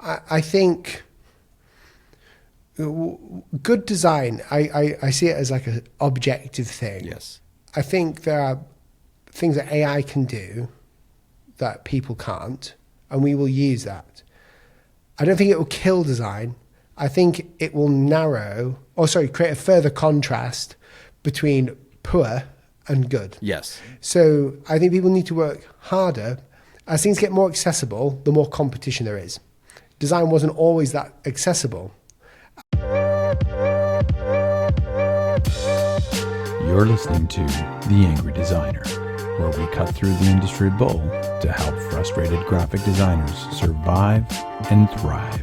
I think good design, I see it as like an objective thing. Yes. I think there are things that AI can do that people can't, and we will use that. I don't think it will kill design. I think it will create a further contrast between poor and good. Yes. So I think people need to work harder. As things get more accessible, the more competition there is. Design wasn't always that accessible. You're listening to The Angry Designer, where we cut through the industry bull to help frustrated graphic designers survive and thrive.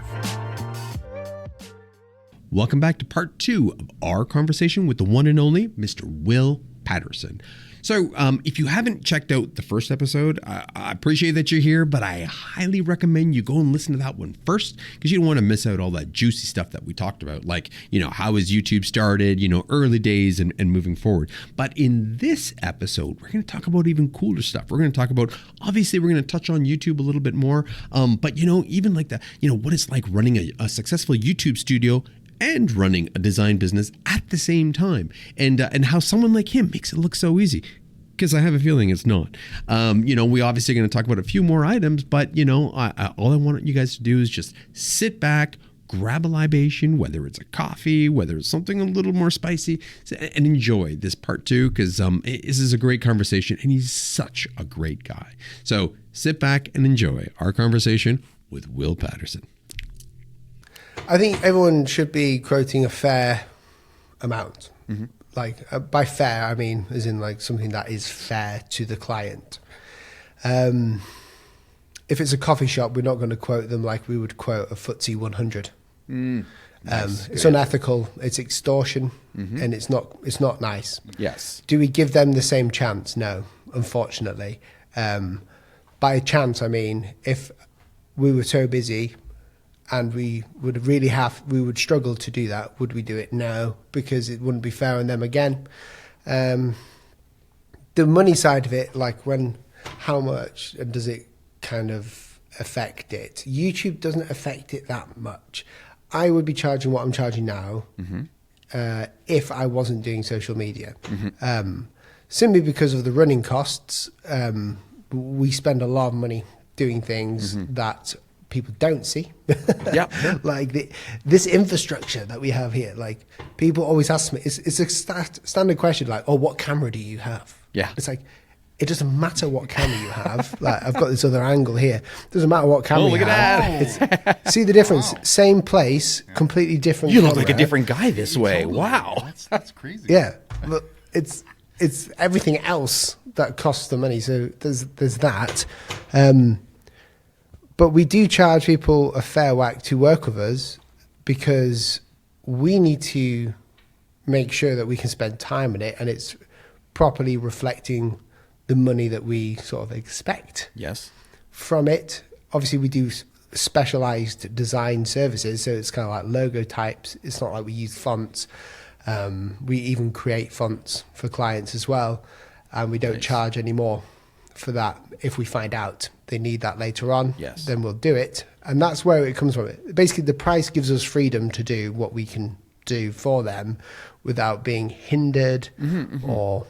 Welcome back to part 2 of our conversation with the one and only Mr. Will Paterson. So if you haven't checked out the first episode, I appreciate that you're here, but I highly recommend you go and listen to that one first, because you don't want to miss out all that juicy stuff that we talked about, like, how is YouTube started, early days and moving forward. But in this episode, we're going to talk about even cooler stuff. We're going to talk about, obviously, we're going to touch on YouTube a little bit more, but, even like what it's like running a successful YouTube studio and running a design business at the same time, and how someone like him makes it look so easy, because I have a feeling it's not. We obviously are going to talk about a few more items, but all I want you guys to do is just sit back, grab a libation, whether it's a coffee, whether it's something a little more spicy, and enjoy this part 2, because this is a great conversation, and he's such a great guy. So sit back and enjoy our conversation with Will Paterson. I think everyone should be quoting a fair amount. Mm-hmm. Like by fair, I mean as in like something that is fair to the client. If it's a coffee shop, we're not going to quote them like we would quote a FTSE 100. It's unethical. It's extortion, and it's not nice. Yes. Do we give them the same chance? No, unfortunately. By chance, I mean if we were so busy and we would struggle to do that, would we do it? No, because it wouldn't be fair on them again. The money side of it, like how much does it kind of affect it? YouTube doesn't affect it that much. I would be charging what I'm charging now if I wasn't doing social media. Simply because of the running costs. We spend a lot of money doing things that people don't see. Like this infrastructure that we have here, like people always ask me, it's a standard question, like, oh, what camera do you have? It's like, it doesn't matter what camera you have. Like, I've got this other angle here. It doesn't matter what camera you have. See the difference? Wow. Same place, completely different You camera. look like a different guy this way. Totally. Wow. That's crazy. Yeah, but it's everything else that costs the money. So there's that. But we do charge people a fair whack to work with us, because we need to make sure that we can spend time in it and it's properly reflecting the money that we sort of expect from it. Obviously, we do specialized design services, so it's kind of like logo types. It's not like we use fonts. We even create fonts for clients as well, and we don't charge any more for that. If we find out they need that later on, then we'll do it. And that's where it comes from. Basically, the price gives us freedom to do what we can do for them without being hindered or...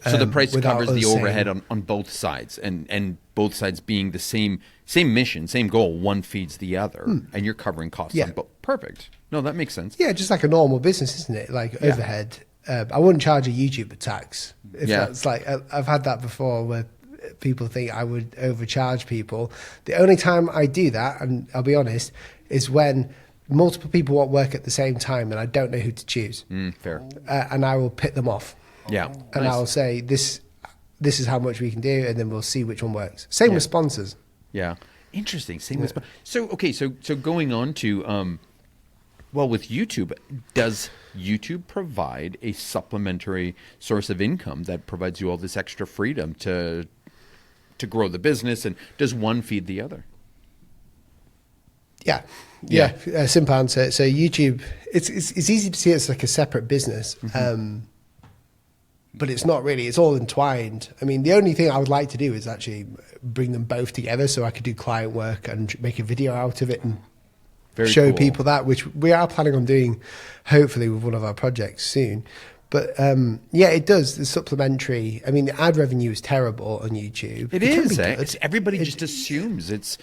So the price covers the overhead on both sides, and both sides being the same mission, same goal. One feeds the other, and you're covering costs on both. Perfect. No, that makes sense. Yeah, just like a normal business, isn't it? Like overhead. I wouldn't charge a YouTuber tax. That's like, I've had that before where people think I would overcharge people. The only time I do that, and I'll be honest, is when multiple people want work at the same time and I don't know who to choose. Fair. And I will pit them off. Yeah. And I'll say, this is how much we can do, and then we'll see which one works. Same with sponsors. Yeah. Interesting. Same with So going on to with YouTube, does YouTube provide a supplementary source of income that provides you all this extra freedom to grow the business, and does one feed the other? Yeah. Simple answer. So YouTube, it's easy to see it's like a separate business. but it's not really. It's all entwined. I mean, the only thing I would like to do is actually bring them both together so I could do client work and make a video out of it and show cool. people that, which we are planning on doing, hopefully, with one of our projects soon. But yeah, it does. The supplementary. I mean, the ad revenue is terrible on YouTube. It can is. be Eh? good. Everybody just assumes it's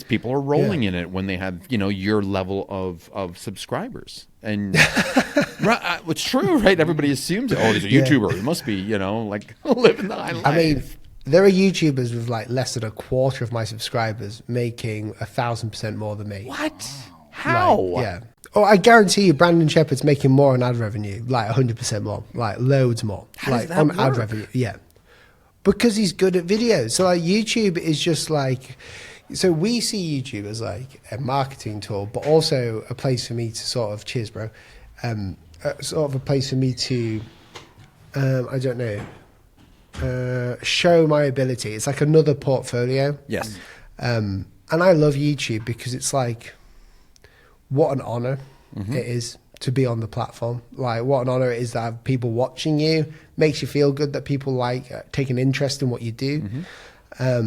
people are rolling in it when they have your level of subscribers, and it's true, right? Everybody assumes he's a YouTuber. He must be like living the high life. I mean, there are YouTubers with like less than a quarter of my subscribers making 1,000% more than me. What? How? Like, yeah. Oh, I guarantee you, Brandon Shepherd's making more on ad revenue, like 100% more, like loads more, How like does that on work? ad revenue. Yeah, because he's good at videos. So like YouTube is just like, so we see YouTube as like a marketing tool, but also a place for me to sort of, cheers, bro, sort of a place for me to, I don't know, show my ability. It's like another portfolio. Yes. And I love YouTube because it's like, what an honor it is to be on the platform. Like, what an honor it is to have people watching you. Makes you feel good that people like take an interest in what you do. I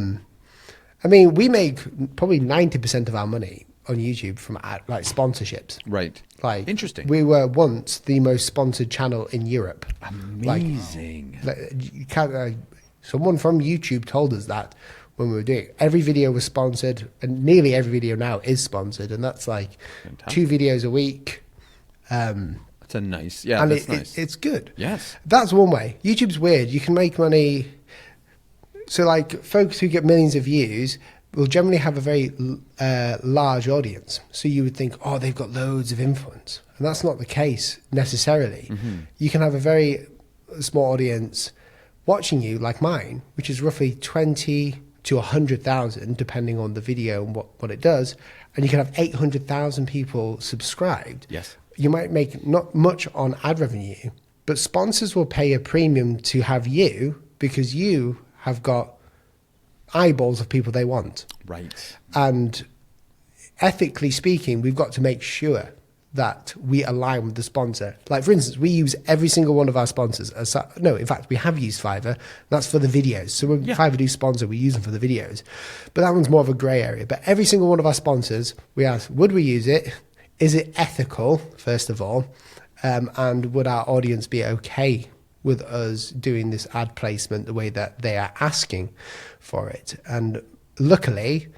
mean, we make probably 90% of our money on YouTube from like sponsorships. Right. Like, Interesting. We were once the most sponsored channel in Europe. Amazing. Like you can't, someone from YouTube told us that when we were doing it. Every video was sponsored, and nearly every video now is sponsored, and that's like Fantastic. 2 videos a week. That's a nice. Yeah, And that's nice. it's good. Yes. That's one way. YouTube's weird. You can make money. So like folks who get millions of views will generally have a very large audience. So you would think, oh, they've got loads of influence. And that's not the case necessarily. You can have a very small audience watching you, like mine, which is roughly 20 to 100,000, depending on the video and what it does. And you can have 800,000 people subscribed. Yes. You might make not much on ad revenue, but sponsors will pay a premium to have you because you have got eyeballs of people they want. Right. And ethically speaking, we've got to make sure that we align with the sponsor. Like, for instance, we use every single one of our sponsors. No, in fact, we have used Fiverr. That's for the videos. So when Fiverr do sponsor, we use them for the videos. But that one's more of a grey area. But every single one of our sponsors, we ask, would we use it? Is it ethical, first of all? And would our audience be okay with us doing this ad placement the way that they are asking for it? And luckily,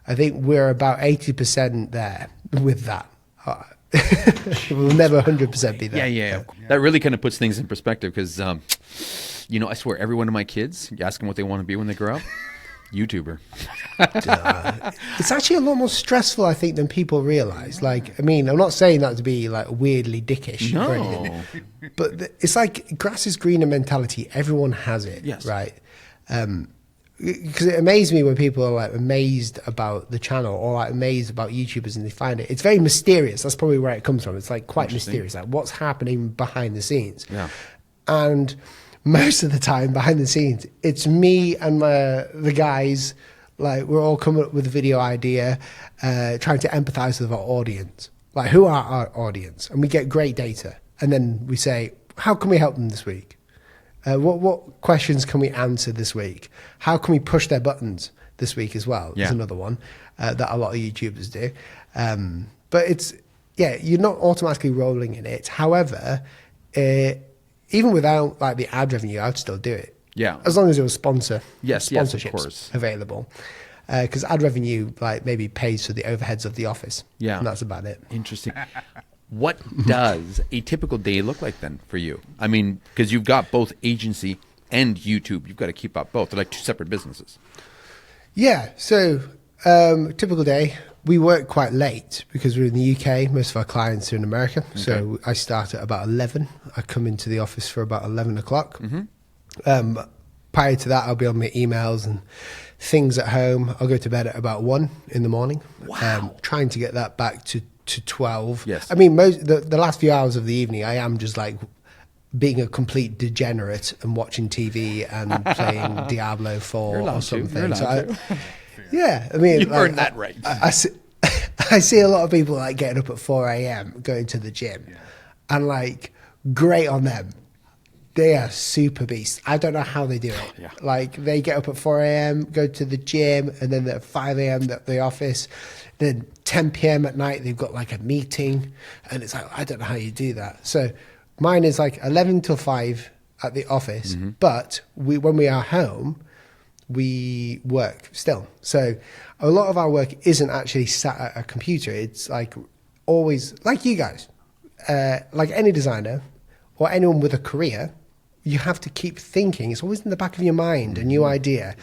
I think we're about 80% there with that. We'll never 100% be there. Yeah. That really kind of puts things in perspective because, I swear, every one of my kids, you ask them what they want to be when they grow up, YouTuber. It's actually a lot more stressful, I think, than people realize. Like, I mean, I'm not saying that to be like weirdly dickish or anything, but it's like grass is greener mentality. Everyone has it, Yes. right? Because it amazed me when people are like amazed about the channel or like amazed about YouTubers and they find it. It's very mysterious. That's probably where it comes from. It's like quite mysterious, like what's happening behind the scenes. Yeah. And most of the time behind the scenes, it's me and the guys. Like, we're all coming up with a video idea, trying to empathize with our audience. Like, who are our audience? And we get great data. And then we say, how can we help them this week? What questions can we answer this week? How can we push their buttons this week as well? There's another one that a lot of YouTubers do. But it's, you're not automatically rolling in it. However, even without like the ad revenue, I'd still do it. Yeah. As long as there was Yes, sponsorships of course. available. Because ad revenue like maybe pays for the overheads of the office. Yeah. And that's about it. Interesting. What does a typical day look like then for you? I mean, because you've got both agency and YouTube. You've got to keep up both. They're like two separate businesses. Yeah. So typical day, we work quite late because we're in the UK. Most of our clients are in America. Okay. So I start at about 11. I come into the office for about 11 o'clock. Prior to that, I'll be on my emails and things at home. I'll go to bed at about 1 in the morning. Wow. Trying to get that back to 12. Yes. I mean, the last few hours of the evening, I am just like being a complete degenerate and watching TV and playing Diablo 4 or something. Yeah, I mean, you earned that right. I see a lot of people like getting up at 4 a.m. going to the gym, and like, great on them. They are super beasts. I don't know how they do it. Yeah. Like they get up at 4 a.m., go to the gym, and then at 5 a.m. at the office. Then 10 p.m. at night, they've got like a meeting, and it's like, I don't know how you do that. So mine is like 11 till 5 at the office, but when we are home, we work still. So a lot of our work isn't actually sat at a computer. It's like always, like you guys, like any designer or anyone with a career, you have to keep thinking. It's always in the back of your mind, a new idea.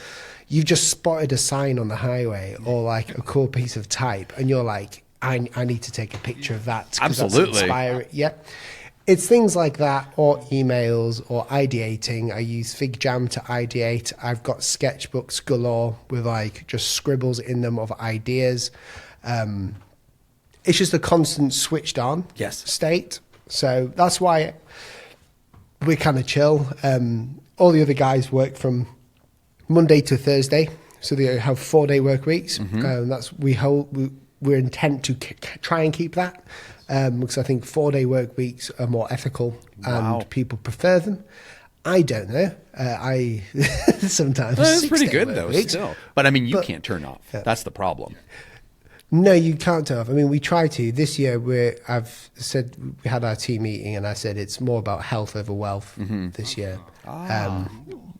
You've just spotted a sign on the highway or like a cool piece of type, and you're like, I need to take a picture of that. Absolutely. That's inspiring. Yeah. It's things like that, or emails, or ideating. I use FigJam to ideate. I've got sketchbooks galore with like just scribbles in them of ideas. It's just a constant switched on state. So that's why we're kind of chill. All the other guys work from Monday to Thursday, so they have 4-day work weeks. We're intent to try and keep that. Because I think 4-day work weeks are more ethical and people prefer them. I don't know. I sometimes. Well, that's pretty 6-day good work though. weeks. Still, but I mean, you can't turn off. That's the problem. No, you can't turn off. I mean, we try to. This year, I've said we had our team meeting, and I said it's more about health over wealth this year.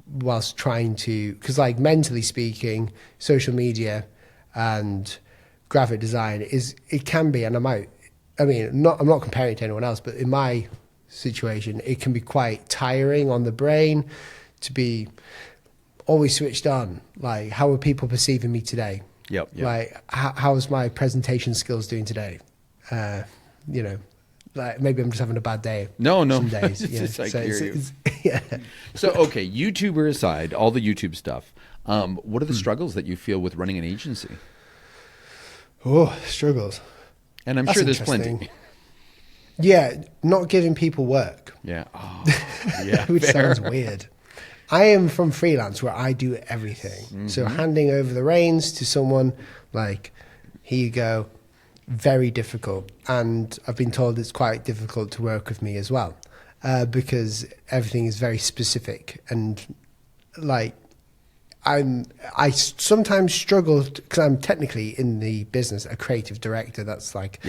Whilst trying to, because like mentally speaking, social media and graphic design it can be, and I'm not comparing it to anyone else, but in my situation, it can be quite tiring on the brain to be always switched on. Like, how are people perceiving me today? Yep. Like, how's my presentation skills doing today? Like maybe I'm just having a bad day. No. Some days. I hear you. Yeah. So, okay, YouTuber aside, all the YouTube stuff, what are the struggles that you feel with running an agency? Oh, struggles. And I'm That's sure there's interesting. plenty. Yeah, not giving people work. Yeah. Oh, yeah. Which fair. sounds weird. I am from freelance where I do everything. So handing over the reins to someone, like, here you go, very difficult. And I've been told it's quite difficult to work with me as well, because everything is very specific. And like, I sometimes struggle because I'm technically in the business a creative director. That's like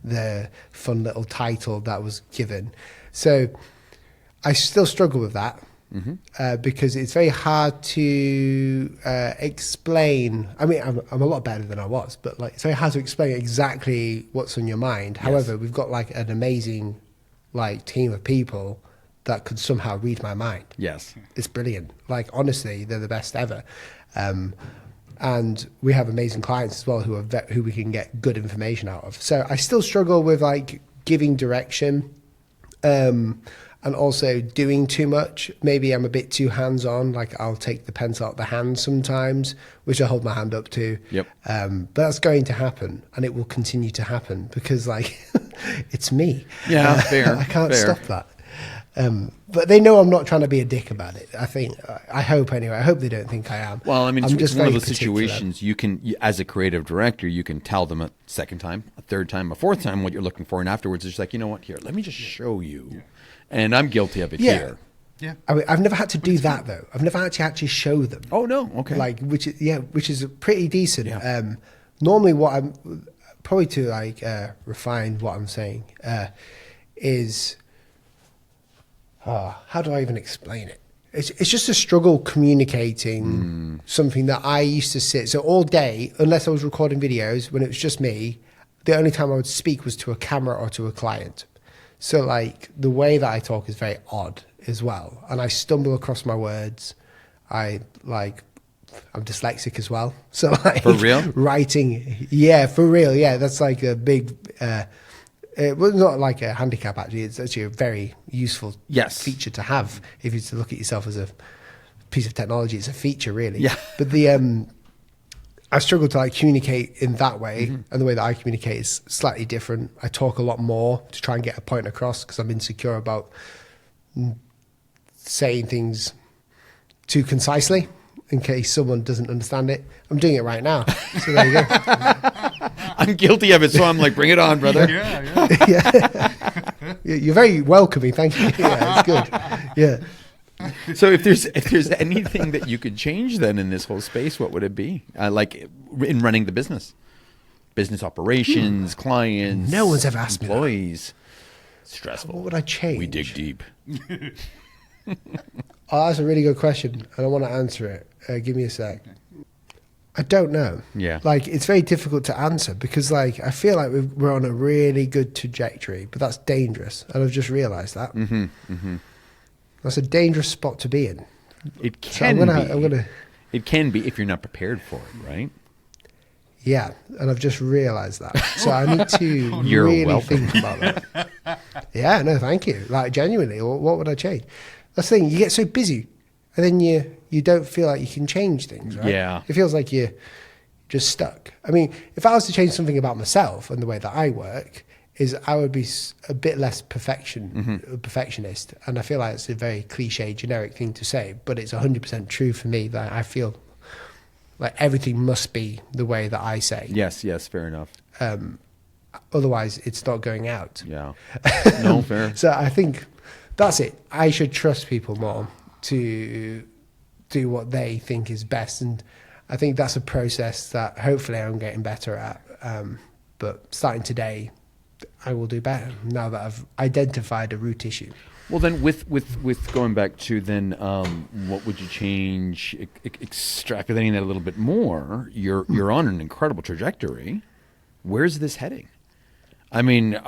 the fun little title that was given. So I still struggle with that because it's very hard to explain. I mean, I'm a lot better than I was, but like it's very hard to explain exactly what's on your mind. However, we've got like an amazing like team of people that could somehow read my mind. Yes. It's brilliant. Like, honestly, they're the best ever. And we have amazing clients as well who we can get good information out of. So I still struggle with like giving direction and also doing too much. Maybe I'm a bit too hands-on. Like I'll take the pencil out the hand sometimes, which I hold my hand up to. Yep. But that's going to happen, and it will continue to happen because like it's me. Yeah, fair. I can't fair. stop that. But they know I'm not trying to be a dick about it. I hope anyway. I hope they don't think I am. Well, I mean, I'm it's one very of those particular. situations as a creative director, you can tell them a second time, a third time, a fourth time what you're looking for, and afterwards it's like, you know what, here, let me just show you. And I'm guilty of it here. Yeah. I mean, I've never had to do that though. I've never actually show them. Oh no, okay. Like which is pretty decent. Yeah. Normally, what I'm probably to like refine what I'm saying is. How do I even explain it? It's just a struggle communicating something that I used to sit. So all day, unless I was recording videos, when it was just me, the only time I would speak was to a camera or to a client. So like the way that I talk is very odd as well. And I stumble across my words. I'm dyslexic as well. So like For real? Writing. Yeah, for real. Yeah. That's like a big, it was not like a handicap, actually. It's actually a very useful feature to have. If you to look at yourself as a piece of technology, it's a feature, really. Yeah. But I struggle to like communicate in that way, and the way that I communicate is slightly different. I talk a lot more to try and get a point across because I'm insecure about saying things too concisely in case someone doesn't understand it. I'm doing it right now, so there you go. I'm guilty of it, so I'm like, bring it on, brother. Yeah. You're very welcoming. Thank you. Yeah, it's good. Yeah. So if there's anything that you could change then in this whole space, what would it be? Like in running the business operations, clients. No one's ever asked me that. employees. Stressful. What would I change? We dig deep. Oh, that's a really good question, and I want to answer it. Give me a sec. I don't know. Yeah. Like, it's very difficult to answer because, like, I feel like we're on a really good trajectory, but that's dangerous, and I've just realised that. That's a dangerous spot to be in. It So can I'm be. gonna. It can be if you're not prepared for it, right? Yeah, and I've just realised that. So I need to You're really welcome. think about that. Yeah, no, thank you. Like, genuinely, what would I change? That's the thing. You get so busy, and then you don't feel like you can change things, right? Yeah. It feels like you're just stuck. I mean, if I was to change something about myself and the way that I work, is I would be a bit less perfectionist. And I feel like it's a very cliche, generic thing to say, but it's 100% true for me that I feel like everything must be the way that I say. Yes, fair enough. Otherwise, it's not going out. Yeah. No, fair. So I think that's it. I should trust people more to do what they think is best. And I think that's a process that hopefully I'm getting better at. But starting today, I will do better now that I've identified a root issue. Well, then, with going back to then, what would you change? Extrapolating that a little bit more, you're on an incredible trajectory. Where's this heading? I mean,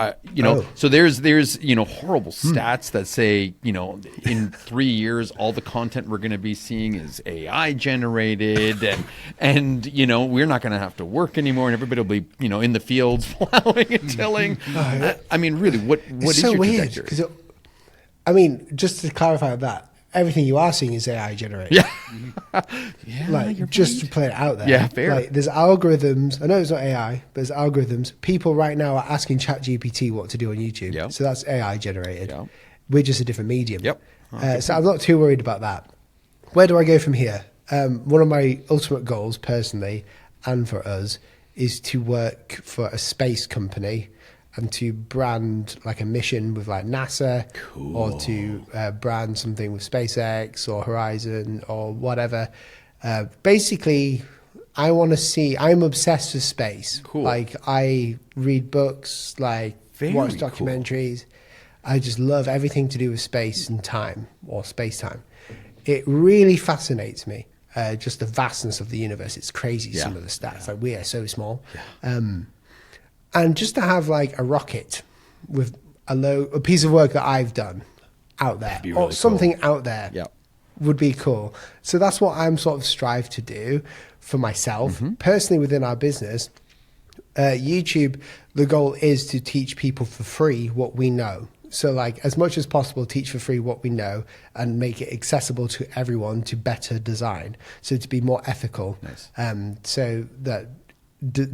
so there's horrible stats that say, in 3 years, all the content we're going to be seeing is AI generated, and we're not going to have to work anymore, and everybody will be, in the fields plowing and tilling. I mean, really, what is so your weird trajectory? because just to clarify that, everything you are seeing is AI generated. Yeah, Like, you're just right. to play it out there. Yeah, fair. Like, there's algorithms. I know it's not AI, but there's algorithms. People right now are asking ChatGPT what to do on YouTube. Yep. So that's AI generated. Yep. We're just a different medium. Yep. So I'm not too worried about that. Where do I go from here? One of my ultimate goals, personally, and for us, is to work for a space company and to brand like a mission with like NASA, or to brand something with SpaceX or Horizon or whatever. Basically, I'm obsessed with space. Cool. Like, I read books, like Very watch cool. documentaries. I just love everything to do with space and time, or space-time. It really fascinates me, just the vastness of the universe. It's crazy, Yeah. some of the stats. Like, we are so small. And just to have like a rocket with a piece of work that I've done out there, be or really something out there, Yeah. would be cool. So that's what I'm sort of strive to do for myself. Personally, within our business, YouTube, the goal is to teach people for free what we know. So, like, as much as possible, teach for free what we know and make it accessible to everyone to better design. So to be more ethical. Nice. So that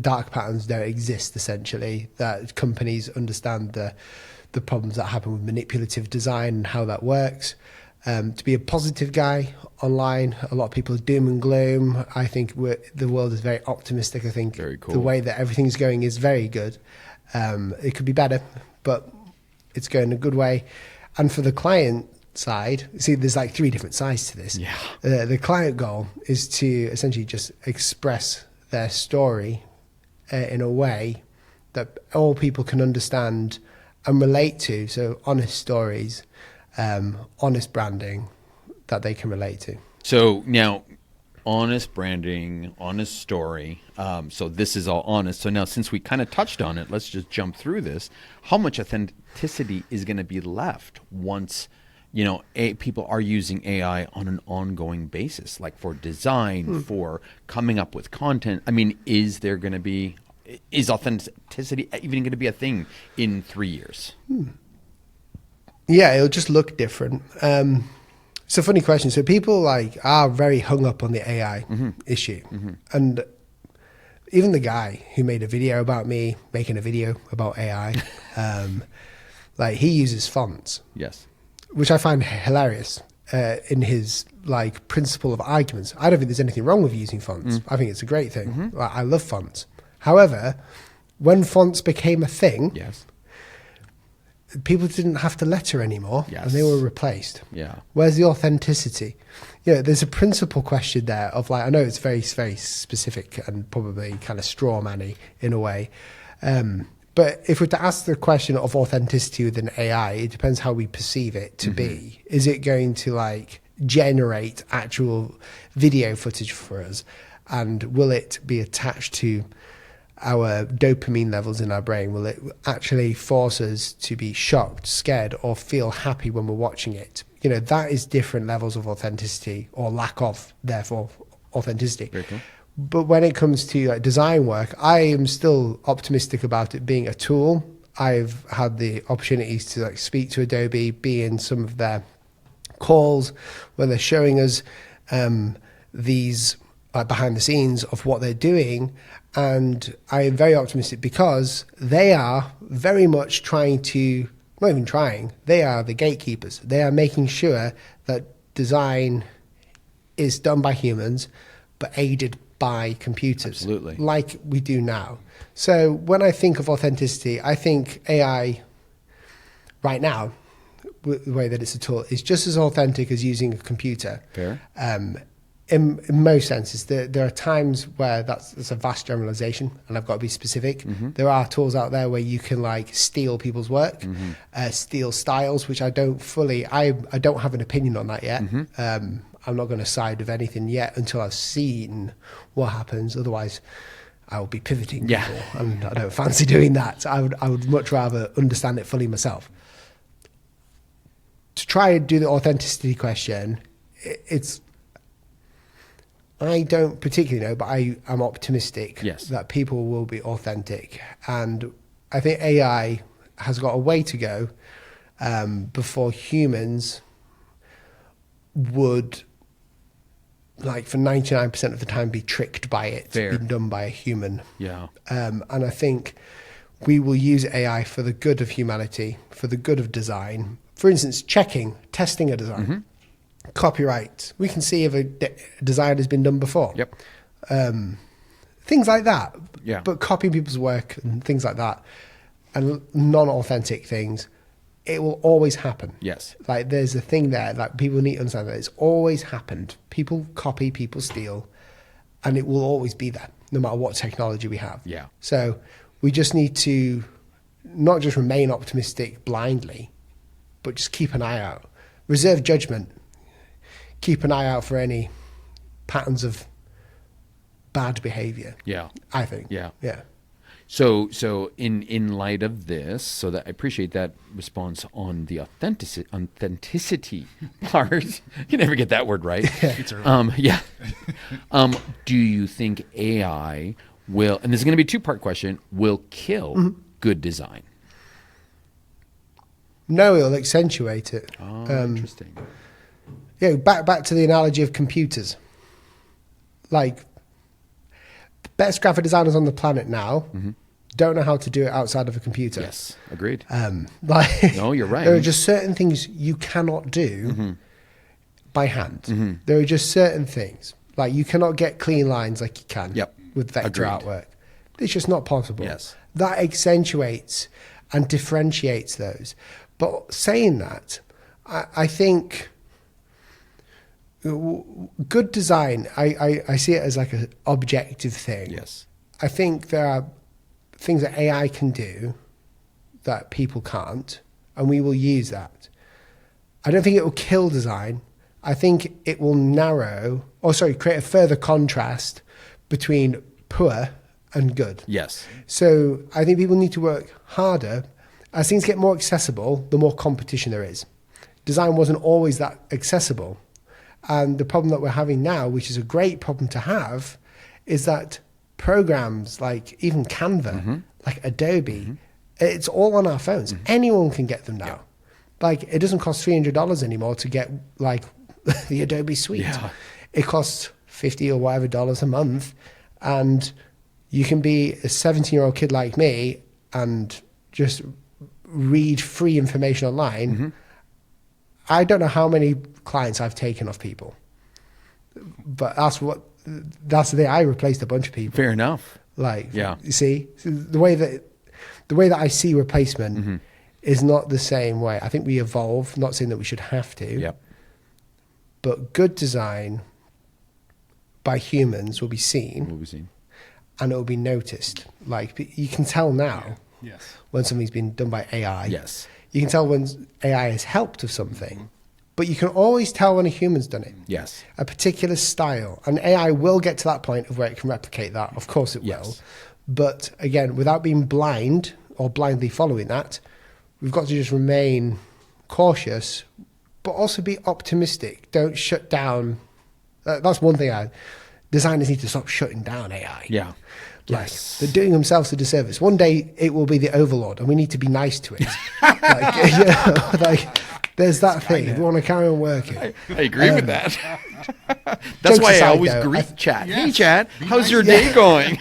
dark patterns don't exist, essentially, that companies understand the problems that happen with manipulative design and how that works. To be a positive guy online, a lot of people are doom and gloom. I think the world is very optimistic. I think Very cool. the way that everything's going is very good. It could be better, but it's going a good way. And for the client side, see, there's like 3 different sides to this. Yeah. The client goal is to essentially just express their story in a way that all people can understand and relate to. So honest stories, honest branding that they can relate to. So now, honest branding, honest story. So this is all honest. So now, since we kind of touched on it, let's just jump through this. How much authenticity is going to be left once, people are using AI on an ongoing basis, like for design, for coming up with content? I mean, is authenticity even going to be a thing in 3 years? Yeah, it'll just look different. It's a funny question. So people are very hung up on the AI issue. And even the guy who made a video about me making a video about AI, he uses fonts. Yes. Which I find hilarious in his principle of arguments. I don't think there's anything wrong with using fonts. I think it's a great thing. I love fonts. However, when fonts became a thing, Yes. people didn't have to letter anymore, Yes. and they were replaced. Yeah. Where's the authenticity? There's a principle question there of like, I know it's very, very specific and probably kind of straw manny in a way. But if we're to ask the question of authenticity within AI, it depends how we perceive it to be. Is it going to like generate actual video footage for us? And will it be attached to our dopamine levels in our brain? Will it actually force us to be shocked, scared, or feel happy when we're watching it? That is different levels of authenticity, or lack of, therefore, authenticity. Very cool. But when it comes to like design work, I am still optimistic about it being a tool. I've had the opportunities to like speak to Adobe, be in some of their calls where they're showing us these behind the scenes of what they're doing. And I am very optimistic because they are very much trying to, not even trying, they are the gatekeepers. They are making sure that design is done by humans, but aided by computers. Absolutely. Like we do now. So when I think of authenticity, I think AI right now, the way that it's a tool, is just as authentic as using a computer. Fair. In most senses, there are times where that's a vast generalization, and I've got to be specific. There are tools out there where you can like steal people's work, steal styles, which I don't have an opinion on that yet. I'm not going to side with anything yet until I've seen what happens. Otherwise, I will be pivoting. Yeah. People, and I don't fancy doing that. I would much rather understand it fully myself. To try and do the authenticity question, I don't particularly know, but I am optimistic that people will be authentic. And I think AI has got a way to go before humans would, like for 99% of the time, be tricked by it. Fair. Being done by a human. Yeah. And I think we will use AI for the good of humanity, for the good of design. For instance, testing a design. Copyright. We can see if a design has been done before. Yep. Things like that. Yeah. But copying people's work and things like that, and non-authentic things, it will always happen. Yes. Like there's a thing there that people need to understand, that it's always happened. People copy, people steal, and it will always be there, no matter what technology we have. Yeah. So we just need to not just remain optimistic blindly, but just keep an eye out. Reserve judgment. Keep an eye out for any patterns of bad behavior. Yeah. I think. Yeah. Yeah. So in light of this, so that I appreciate that response on the authenticity part. You can never get that word right. It's early. Yeah. Do you think AI will, and this is going to be a two-part question, will kill good design? No, it'll accentuate it. Oh, interesting. Yeah, back to the analogy of computers. Like, the best graphic designers on the planet now don't know how to do it outside of a computer. Yes, agreed. No, you're right. There are just certain things you cannot do by hand. There are just certain things. Like, you cannot get clean lines like you can with vector Agreed. artwork. It's just not possible. Yes. That accentuates and differentiates those. But saying that, I think good design, I see it as like an objective thing. Yes. I think there are things that AI can do that people can't, and we will use that. I don't think it will kill design. I think it will create a further contrast between poor and good. Yes. So I think people need to work harder. As things get more accessible, the more competition there is. Design wasn't always that accessible. And the problem that we're having now, which is a great problem to have, is that programs like even Canva, like Adobe, it's all on our phones. Anyone can get them now. Yeah. Like, it doesn't cost $300 anymore to get like the Adobe suite. Yeah. It costs $50 or whatever dollars a month. And you can be a 17-year-old kid like me and just read free information online. I don't know how many clients I've taken off people, but that's the thing. I replaced a bunch of people. Fair enough. Like, Yeah. you see, the way that I see replacement is not the same way. I think we evolve, not saying that we should have to, Yep. but good design by humans will be seen What was he? and it will be noticed. Like you can tell now Yes. when something's been done by AI. Yes. You can tell when AI has helped with something, but you can always tell when a human's done it. Yes. A particular style. And AI will get to that point of where it can replicate that. Of course it will. Yes. But again, without being blind or blindly following that, we've got to just remain cautious, but also be optimistic. Don't shut down. That's one thing designers need to stop shutting down AI. Yeah. Like, Yes. they're doing themselves a disservice. One day it will be the overlord, and we need to be nice to it. Like, you know, like, there's that thing. If we want to carry on working. I agree with that. That's jokes why I aside, always though, greet chat. Hey, Yes. chat, Be how's nice. your day going?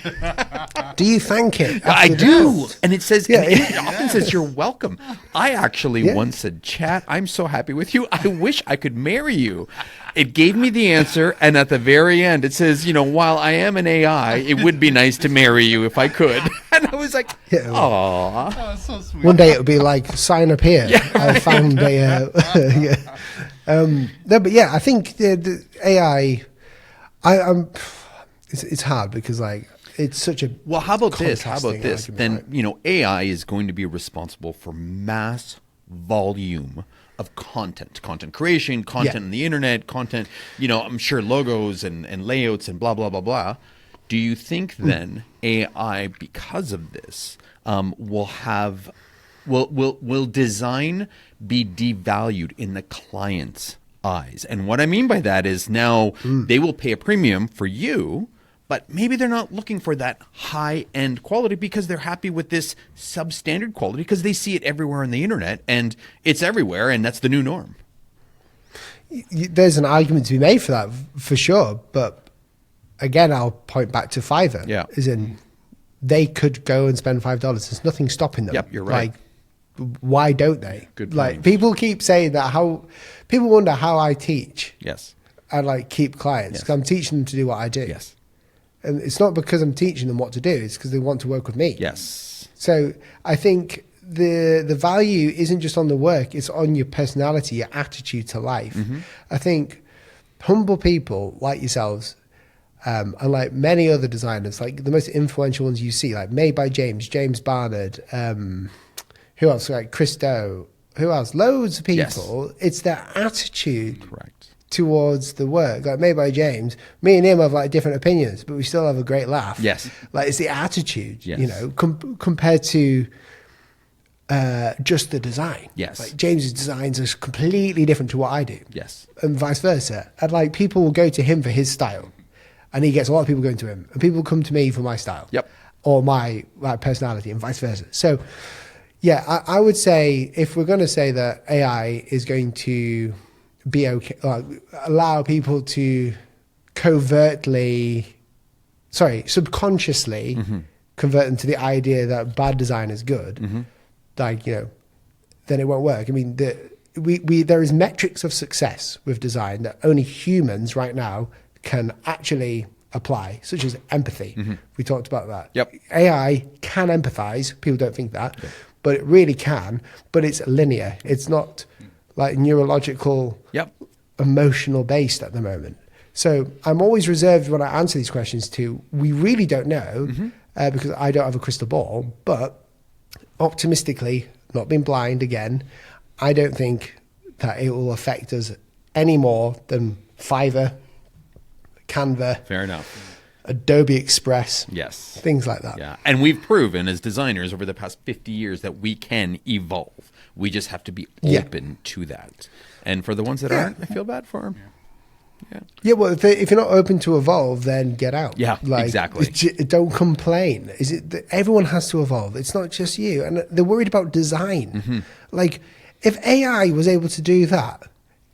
Do you thank it? I after do. that? And it says, Yeah, and it often says, you're welcome. I actually Yeah. once said, chat, I'm so happy with you. I wish I could marry you. It gave me the answer. And at the very end, it says, you know, while I am an AI, it would be nice to marry you if I could. And I was like, Yeah. aw. Oh, so sweet. One day it'll be like, sign up here. I found a. Yeah. No, but yeah, I think the AI. It's hard because like it's such a. Well, how about this? How contrasting about this? argument, Then, right? you know, AI is going to be responsible for mass volume of content creation, content Yeah. on the internet, content, you know, I'm sure logos and layouts and blah, blah, blah, blah. Do you think then AI, because of this, will design be devalued in the client's eyes? And what I mean by that is now they will pay a premium for you, but maybe they're not looking for that high-end quality because they're happy with this substandard quality because they see it everywhere on the internet and it's everywhere and that's the new norm. There's an argument to be made for that, for sure. But again, I'll point back to Fiverr. Yeah. As in, they could go and spend $5. There's nothing stopping them. Yep, you're right. Like, why don't they? Good Like, point. people keep saying that people wonder how I teach Yes. and like keep clients. Yes. Because I'm teaching them to do what I do. Yes. And it's not because I'm teaching them what to do. It's because they want to work with me. Yes. So I think the value isn't just on the work, it's on your personality, your attitude to life. I think humble people like yourselves, and like many other designers, like the most influential ones you see, like Made by James Barnard, who else? Like Christo, who else? Loads of people. Yes. It's their attitude Correct. towards the work. Like Made by James, me and him have like different opinions, but we still have a great laugh. Yes. Like it's the attitude, Yes. you know, compared to just the design. Yes. Like James's designs are completely different to what I do. Yes. And vice versa. And like people will go to him for his style, and he gets a lot of people going to him, and people come to me for my style. Yep. Or my personality, and vice versa. So, yeah, I would say if we're going to say that AI is going to be okay, allow people to subconsciously convert them to the idea that bad design is good, like, you know, then it won't work. I mean, there is metrics of success with design that only humans right now can actually apply, such as empathy. We talked about that. Yep. AI can empathize. People don't think that, but it really can. But it's linear. It's not like neurological, Yep. emotional based at the moment. So I'm always reserved when I answer these questions to, we really don't know, because I don't have a crystal ball, but optimistically, not being blind again, I don't think that it will affect us any more than Fiverr, Canva, Fair enough. Adobe Express, Yes. things like that. Yeah. And we've proven as designers over the past 50 years that we can evolve. We just have to be Yeah. open to that. And for the ones that Yeah. aren't, I feel bad for them. Yeah, well, if you're not open to evolve, then get out. Yeah, exactly. Don't complain. Is it that everyone has to evolve? It's not just you. And they're worried about design. Like, if AI was able to do that,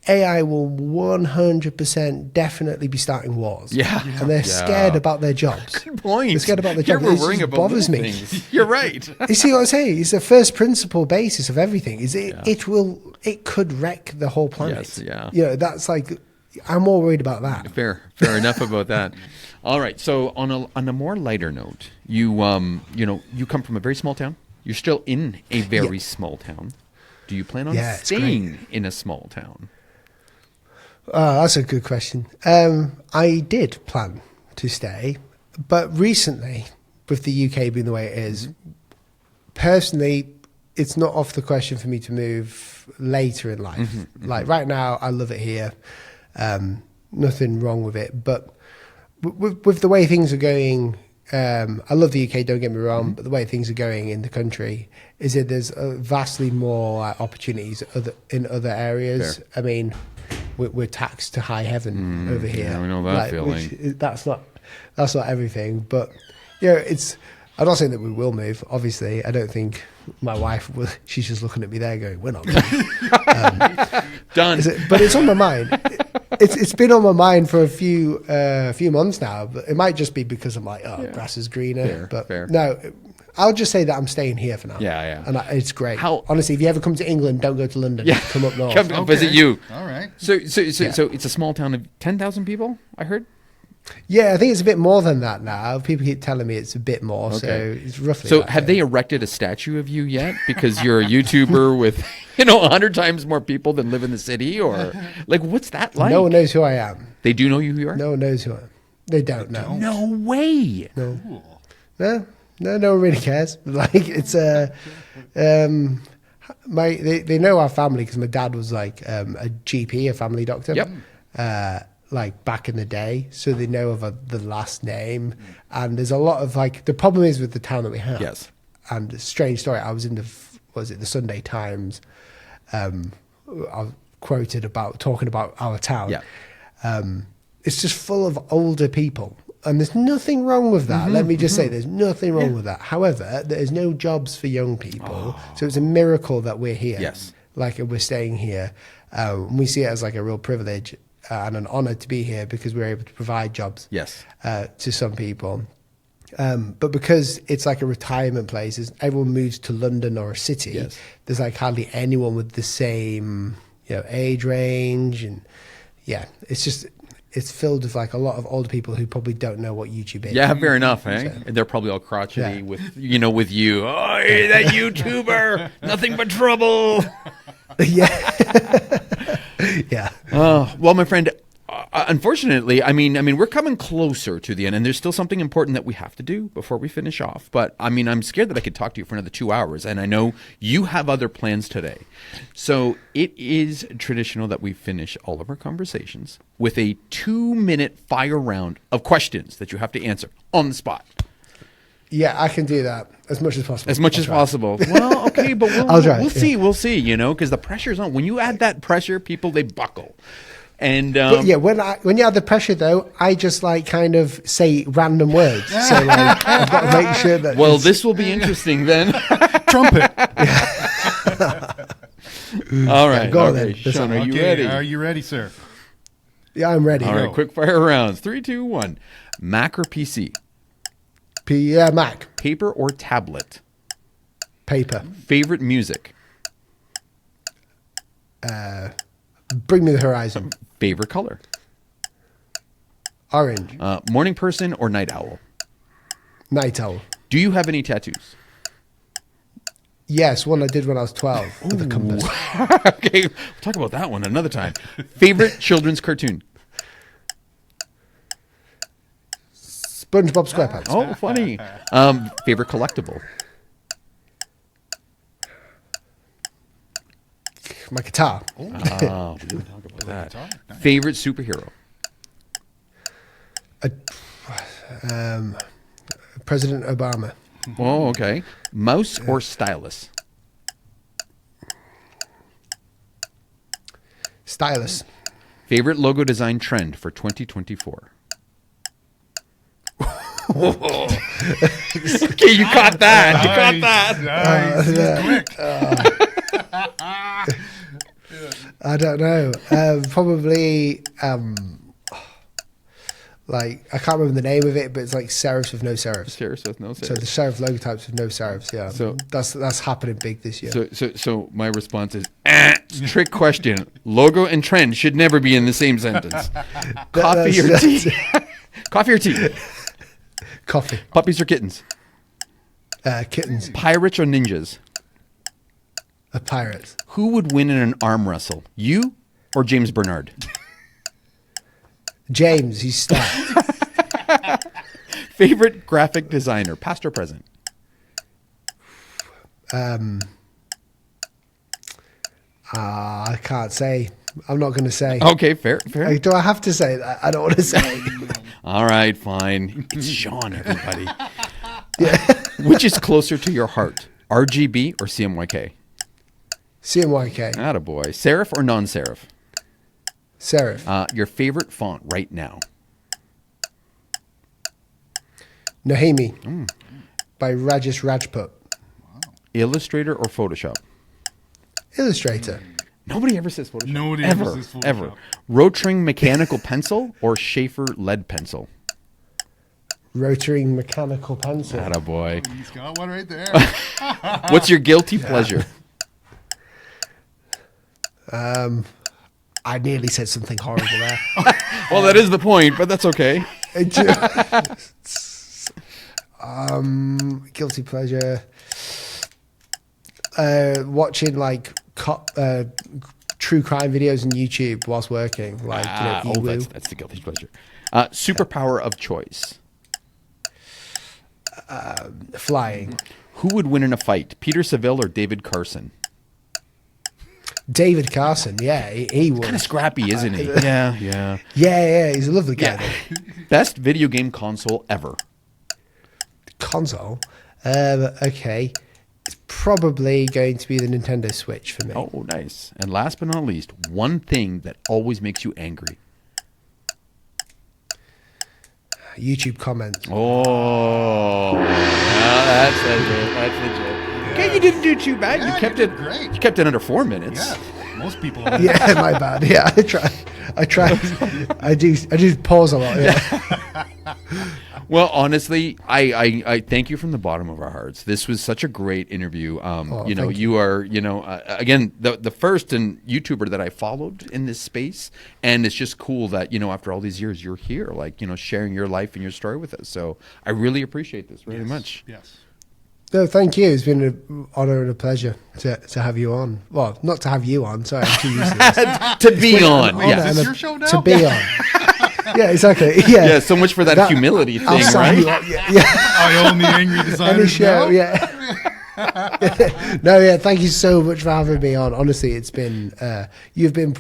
AI will 100% definitely be starting wars. Yeah. And they're Yeah. scared about their jobs. Good point. They're scared about their Here jobs. we're This worrying just about bothers little me. things. You're right. You see what I'm saying? It's the first principle basis of everything. It could wreck the whole planet. Yes, yeah. You know, that's like, I'm more worried about that. Fair enough about that. All right. So on a more lighter note, you come from a very small town. You're still in a very small town. Do you plan on Yeah, it's staying in a small town? Oh, that's a good question. I did plan to stay, but recently, with the UK being the way it is, personally, it's not off the question for me to move later in life. Like right now, I love it here. Nothing wrong with it, but with the way things are going, I love the UK, don't get me wrong, but the way things are going in the country is that there's vastly more opportunities in other areas. Fair. I mean, we're taxed to high heaven over here. Yeah, we know that feeling. That's not everything, but it's. I'm not saying that we will move. Obviously, I don't think my wife will. She's just looking at me there, going, "We're not moving." Done. But it's on my mind. It's been on my mind for a few months now. But it might just be because I'm like, grass is greener. Fair. No, I'll just say that I'm staying here for now. Yeah. And it's great. How- Honestly, if you ever come to England, don't go to London. Yeah. Come up north. Come visit you. All right. So it's a small town of 10,000 people, I heard? Yeah, I think it's a bit more than that now. People keep telling me it's a bit more, Okay. so it's roughly. So that have big. they erected a statue of you yet? Because you're a YouTuber with, 100 times more people than live in the city? Or, like, what's that like? No one knows who I am. They do know who you are? No one knows who I am. They don't know. No way. No. Cool. No, no one really cares. Like it's they know our family because my dad was like a GP, a family doctor. Yep. Like back in the day, so they know of the last name. And there's a lot of like the problem is with the town that we have. Yes. And a strange story. I was in the Sunday Times. I was quoted about talking about our town. Yeah. It's just full of older people. And there's nothing wrong with that. Let me just say there's nothing wrong with that. However, there's no jobs for young people. So it's a miracle that we're here. Yes. Like we're staying here. We see it as like a real privilege and an honor to be here because we're able to provide jobs Yes. to some people. But because it's like a retirement place, everyone moves to London or a city. Yes. There's like hardly anyone with the same age range. And it's filled with like a lot of older people who probably don't know what YouTube is. Yeah, fair enough, eh? And they're probably all crotchety with you. Oh, hey, that YouTuber, nothing but trouble. Yeah. Yeah. Well, my friend, unfortunately, I mean, we're coming closer to the end, and there's still something important that we have to do before we finish off. But I mean, I'm scared that I could talk to you for another 2 hours, and I know you have other plans today. So it is traditional that we finish all of our conversations with a 2-minute fire round of questions that you have to answer on the spot. Yeah, I can do that as much as possible. As much as possible. Well, okay, but I'll try. We'll see. We'll see. Because the pressure's on. When you add that pressure, people they buckle. And But yeah, when you have the pressure though, I just like kind of say random words. So like I've got to make sure that. well, this will be interesting then. Trumpet. All right. go on okay. then. Sean, are you Okay, ready? Are you ready, sir? Yeah, I'm ready. All right. Quick fire rounds. 3, 2, 1. Mac or PC? Yeah, Mac. Paper or tablet? Paper. Favorite music? Bring me the horizon. Favorite color? Orange. Morning person or night owl? Night owl. Do you have any tattoos? Yes, one I did when I was 12 with a compass. Okay, we'll talk about that one another time. Favorite children's cartoon? SpongeBob SquarePants. Oh, funny. Favorite collectible? My guitar. Oh, we didn't talk about that. Favorite superhero? President Obama. Oh, okay. Mouse or stylus? Stylus. Favorite logo design trend for 2024? Okay, you caught that. You caught that. Nice. I don't know. Probably like I can't remember the name of it, but it's like serifs with no serifs. Serifs with no So serifs. the serif logo types with no serifs. Yeah. So- that's happening big this year. So my response is, trick question. Logo and trend should never be in the same sentence. Coffee or tea? Coffee or tea? Coffee. Puppies or kittens? Kittens. Pirates or ninjas? A pirate. Who would win in an arm wrestle? You or James Bernard? James, he's stacked. Favorite graphic designer, past or present? I can't say. I'm not going to say. Okay, fair. Do I have to say that? I don't want to say. All right, fine. It's Sean, everybody. Which is closer to your heart, RGB or CMYK? CMYK. Attaboy. Serif or non-serif? Serif. Your favorite font right now? Nahimi by Rajesh Rajput. Illustrator or Photoshop? Illustrator. Nobody ever says Photoshop. Nobody ever says Photoshop. Ever. Rotring mechanical pencil or Schaefer lead pencil? Rotary mechanical pencil. Attaboy. He's got one right there. What's your guilty pleasure? I nearly said something horrible there. Well, that is the point, but that's okay. Guilty pleasure. Watching like true crime videos on YouTube whilst working. Like Ewu. That's the guilty pleasure. Superpower of choice. Flying. Who would win in a fight, Peter Seville or David Carson? David Carson, yeah, he would. Kind of scrappy, isn't he? Yeah. Yeah, he's a lovely guy. Best video game console ever. Console? Okay. It's probably going to be the Nintendo Switch for me. Oh, nice. And last but not least, one thing that always makes you angry. YouTube comments. Oh, that's legit. That's legit. Okay, you didn't do too bad. Yeah, you kept you it did great. You kept it under 4 minutes. Yeah, most people. Yeah, my bad. Yeah, I try. I do pause a lot. Yeah. Well, honestly, I thank you from the bottom of our hearts. This was such a great interview. You are, again, the first YouTuber that I followed in this space, and it's just cool that after all these years, you're here, sharing your life and your story with us. So I really appreciate this very much. Yes. No, thank you. It's been an honor and a pleasure to have you on. Well, not to have you on. Sorry, I'm too used to this. To be on. Yeah, Is this your show now? to be on. Yeah, exactly. Yeah. Yeah, so much for that humility thing, I'll sign right? you up. Yeah. I own the Angry Designer. Any show, yeah. No, yeah. Thank you so much for having me on. Honestly, it's been you've been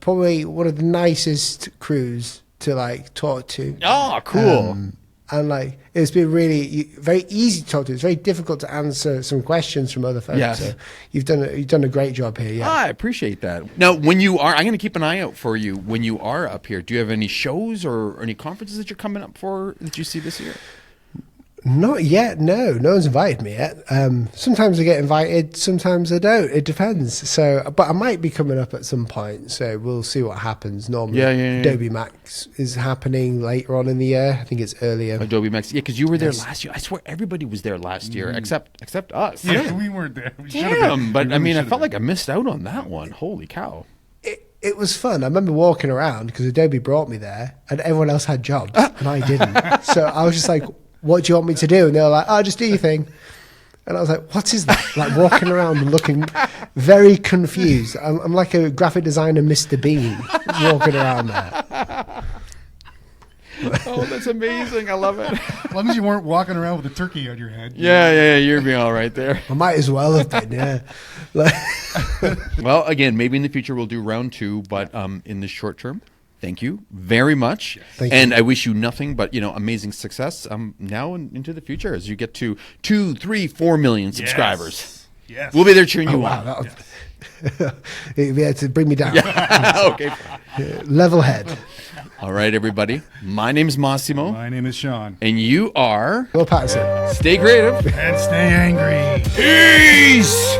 probably one of the nicest crews to talk to. Oh, cool. And it's been really very easy to talk to. It's very difficult to answer some questions from other folks. Yes. So you've done a great job here. Yeah. I appreciate that. Now, when you are, I'm going to keep an eye out for you when you are up here. Do you have any shows or any conferences that you're coming up for that you see this year? Not yet. No one's invited me yet. Sometimes I get invited, sometimes I don't. It depends. So, but I might be coming up at some point. So we'll see what happens. Normally, Yeah. Adobe Max is happening later on in the year. I think it's earlier. Adobe Max. Yeah, because you were there last year. I swear everybody was there last year except us. Yeah, we weren't there. We should have Damn, been. but We I mean, I should have felt been. like I missed out on that one. Holy cow. It was fun. I remember walking around because Adobe brought me there, and everyone else had jobs, and I didn't. So I was just like, "What do you want me to do?" And they were like, "Oh, just do your thing." And I was like, "What is that?" Like walking around and looking very confused. I'm like a graphic designer, Mr. Bean, walking around there. Oh, that's amazing. I love it. As long as you weren't walking around with a turkey on your head. Yeah, you're being all right there. I might as well have been, yeah. Well, again, maybe in the future we'll do round 2, but in the short term, thank you very much. Thank and you. I wish you nothing but, amazing success now and into the future as you get to 2, 3, 4 million subscribers. Yes. We'll be there cheering you Wow, on. It'd be able to bring me down. Okay. Level head. All right, everybody. My name's Massimo, My name is Sean. and you are... Will Paterson. Stay creative. And stay angry. Peace!